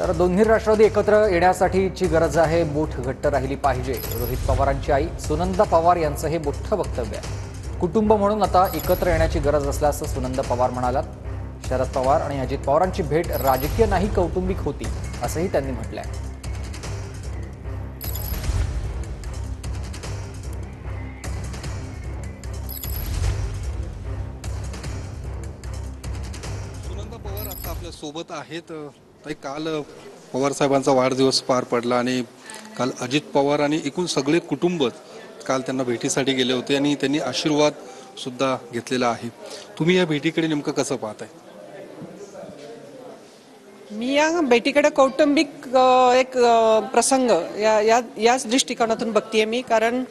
तर दोन्ही राष्ट्रवादी एकत्र येण्यासाठीची गरज आहे, बोट घट्ट राहिली पाहिजे. रोहित पवारांची आई सुनंदा पवार यांचं हे मोठं वक्तव्य आहे. कुटुंब म्हणून आता एकत्र येण्याची गरज असल्याचं सुनंदा पवार म्हणालात. शरद पवार आणि अजित पवारांची भेट राजकीय नाही कौटुंबिक होती असंही त्यांनी म्हटलंय. सुनंदा पवार आता आपल्या सोबत आहेत. काल पवार साहेबांचा वाढदिवस पार पडला आणि काल अजित पवार आणि एकूण सगळे कुटुंब काल त्यांना भेटीसाठी गेले होते आणि त्यांनी आशीर्वाद सुद्धा घेतलेला आहे. तुम्ही या भेटीकडे नेमकं कसं पाहताय? मी या भेटीकडे कौटुंबिक एक प्रसंग याच दृष्टिकोनातून बघतेय मी. कारण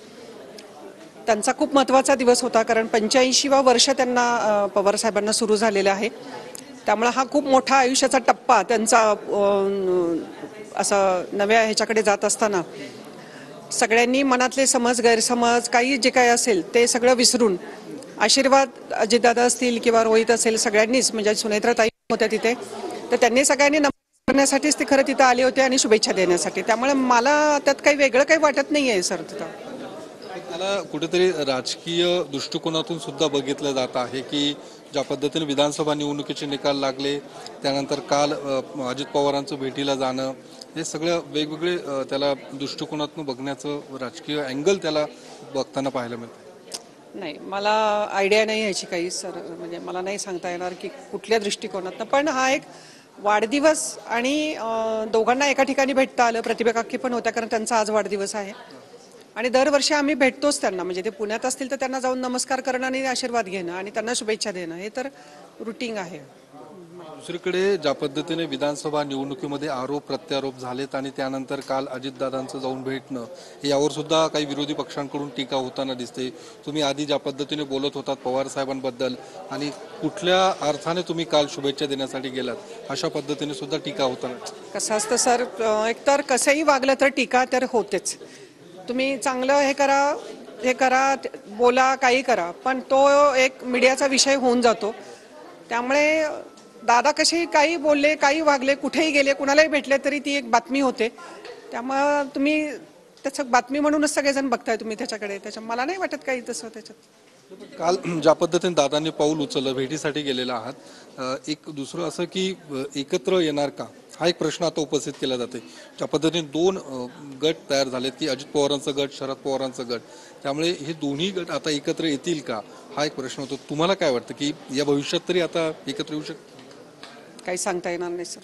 त्यांचा खूप महत्त्वाचा दिवस होता. कारण 85वा वर्ष त्यांना पवार साहेबांना सुरू झालेलं आहे. त्यामुळे हा खूप मोठा आयुष्याचा टप्पा त्यांचा असं नव्या ह्याच्याकडे जात असताना सगळ्यांनी मनातले समज गैरसमज काही जे काही असेल ते सगळं विसरून आशीर्वाद अजितदादा असतील किंवा रोहित असेल सगळ्यांनीच, म्हणजे सुनेत्राताई होत्या तिथे, तर त्यांनी सगळ्यांनी नमन करण्यासाठीच ते खरं तिथं आले होते आणि शुभेच्छा देण्यासाठी. त्यामुळे मला त्यात काही वेगळं काही वाटत नाही आहे सर. तिथं त्याला कुठेतरी राजकीय दृष्टिकोनातून सुद्धा बघितलं जात आहे की ज्या पद्धतीने विधानसभा निवडणुकीचे निकाल लागले, त्यानंतर काल अजित पवारांचं भेटीला जाणं, हे सगळं वेगवेगळे त्याला दृष्टिकोनातून बघण्याचं राजकीय अँगल त्याला बघताना पाहायला मिळतं. नाही, मला आयडिया नाही याची काही सर. म्हणजे मला नाही सांगता येणार की कुठल्या दृष्टिकोनातनं. पण हा एक वाढदिवस आणि दोघांना एका ठिकाणी भेटता आलं. प्रतिभा काकी पण होत्या कारण त्यांचा आज वाढदिवस आहे आणि दरवर्षी आम्ही भेटतोच त्यांना. म्हणजे ते पुण्यात असतील तर त्यांना जाऊन नमस्कार करणं आणि आशीर्वाद घेणं आणि त्यांना शुभेच्छा देणं हे तर रुटीन आहे. दुसरीकडे ज्या पद्धतीने विधानसभा निवडणुकीमध्ये आरोप प्रत्यारोप झालेत आणि त्यानंतर काल अजितदादांचं जाऊन भेटणं, यावर सुद्धा काही विरोधी पक्षांकडून टीका होताना दिसते. तुम्ही आधी ज्या पद्धतीने बोलत होतात पवार साहेबांबद्दल आणि कुठल्या अर्थाने तुम्ही काल शुभेच्छा देण्यासाठी गेलात, अशा पद्धतीने सुद्धा टीका होताना. कसं असतं सर, एकतर कसंही वागलं तर टीका तर होतेच. तुम्ही चांगलं हे करा बोला काही करा, पण तो एक मीडियाचा विषय होऊन जातो. त्यामुळे दादा कसे काही बोलले, काही वागले, कुठेही गेले, कुणालाही भेटले तरी ती एक बातमी होते. त्यामुळं तुम्ही त्याचं बातमी म्हणूनच सगळेजण बघताय तुम्ही त्याच्याकडे. मला नाही वाटत काही तसं त्याच्यात. काल ज्या पद्धतीने दादांनी पाऊल उचललं, भेटीसाठी गेलेला आहात, एक दुसरं असं की एकत्र येणार का, हा एक प्रश्न आता उपस्थित केला जाते. ज्या पद्धतीने दोन गट तयार झालेत की अजित पवारांचं गट, शरद पवारांचं गट, त्यामुळे हे दोन्ही गट आता एकत्र येतील का, हा एक प्रश्न होतो. तुम्हाला काय वाटतं की या भविष्यात तरी आता एकत्र येऊ शकतात? काही सांगता येणार नाही सर.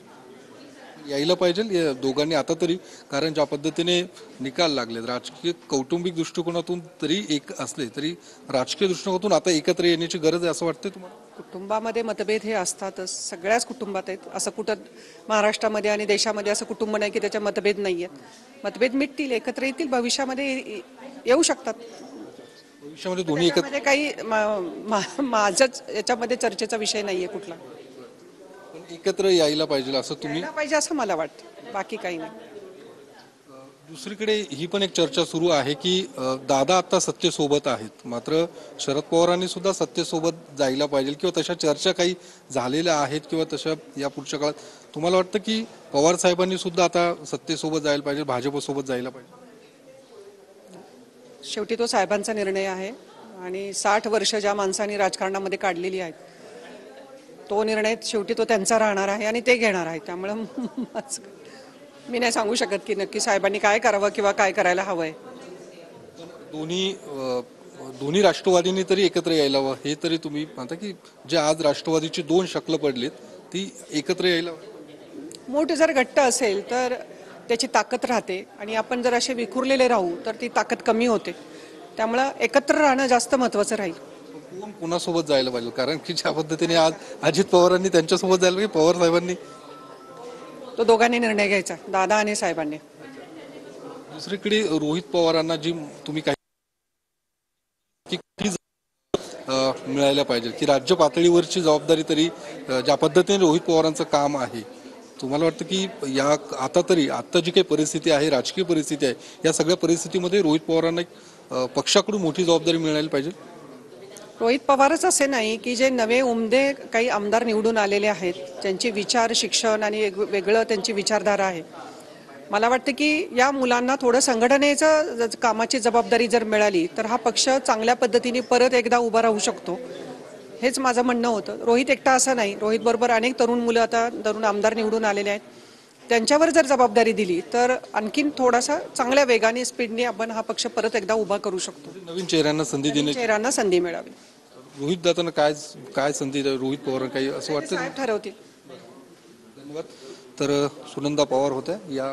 यायला पाहिजे या दोघांनी आता तरी. कारण ज्या पद्धतीने निकाल लागले राजकीय कौटुंबिक दृष्टिकोनातून तरी एक असले तरी राजकीय दृष्टिकोनातून आता एकत्र येण्याची गरज आहे असं वाटतंय तुम्हाला? कुटुंबामध्ये मतभेद हे असतातच, सगळ्याच कुटुंबात आहेत. असं कुठं महाराष्ट्रामध्ये आणि देशामध्ये असं कुटुंब नाही की त्याच्या मतभेद नाही आहेत. मतभेद मिटतील, एकत्र येतील, भविष्यामध्ये येऊ शकतात. भविष्यामध्ये दोन्ही एकत्र काही माझंच याच्यामध्ये चर्चेचा विषय नाहीये कुठला. एकत्र यायला पाहिजे असं तुम्ही पाहिजे असं मला वाटतं, बाकी काही नाही. दुसरीकडे ही पण एक चर्चा सुरू आहे की दादा आता सत्तेसोबत आहेत, मात्र शरद पवारांनी सुद्धा सत्तेसोबत जायला पाहिजे किंवा तशा चर्चा काही झालेल्या आहेत किंवा तशा या पुढच्या काळात तुम्हाला वाटतं की पवार साहेबांनी सुद्धा आता सत्तेसोबत जायला पाहिजे, भाजपसोबत जायला पाहिजे? शेवटी तो साहेबांचा निर्णय आहे आणि 60 वर्ष ज्या माणसांनी राजकारणामध्ये काढलेली आहेत, तो निर्णय शेवटी तो त्यांचा राहणार आहे आणि ते घेणार आहे. त्यामुळे मी नाही सांगू शकत की नक्की साहेबांनी काय करावं किंवा काय करायला हवंय. दोन्ही राष्ट्रवादींनी तरी एकत्र यायला हवं हे तरी तुम्ही म्हणता की जे आज राष्ट्रवादीची दोन शकलं पडलीत ती एकत्र यायला हवं? मूठ जर घट्ट असेल तर त्याची ताकद राहते आणि आपण जर असे विखुरलेले राहू तर ती ताकद कमी होते. त्यामुळं एकत्र राहणं जास्त महत्वाचं राहील. कोण कोणासोबत जायला पाहिजे? कारण की ज्या पद्धतीने आज अजित पवारांनी त्यांच्यासोबत जायला पाहिजे, पवार साहेबांनी, तो दोघांनी निर्णय घ्यायचा, दादा आणि साहेबांनी. दुसरीकडे रोहित पवारांना जी तुम्ही काही मिळायला पाहिजे की राज्य पातळीवरची जबाबदारी तरी ज्या पद्धतीने रोहित पवारांचं काम आहे, तुम्हाला वाटतं की या आता जी काही परिस्थिती आहे, राजकीय परिस्थिती आहे, या सगळ्या परिस्थितीमध्ये रोहित पवारांना पक्षाकडून मोठी जबाबदारी मिळायला पाहिजे? रोहित पवारच असे नाही की जे नवे उमदे काही आमदार निवडून आलेले आहेत, ज्यांचे विचार, शिक्षण आणि वेगळं त्यांची विचारधारा आहे. मला वाटतं की या मुलांना थोडं संघटनेचं कामाची जबाबदारी जर मिळाली तर हा पक्ष चांगल्या पद्धतीने परत एकदा उभा राहू शकतो. हेच माझं म्हणणं होतं. रोहित एकटा असं नाही, रोहित बरोबर अनेक तरुण मुलं आता तरुण आमदार निवडून आलेले आहेत. त्यांच्यावर जर जबाबदारी दिली तर आणखीन थोडासा चांगल्या वेगाने, स्पीडने आपण हा पक्ष परत एकदा उभा करू शकतो. नवीन चेहऱ्यांना संधी देण्याची चेहऱ्यांना संधी मिळावी. रोहित दादांना काय काय संधी रोहित पवार काही असं वाटतं? साहेब ठरवतील. धन्यवाद. तर सुनंदा पवार होत्या या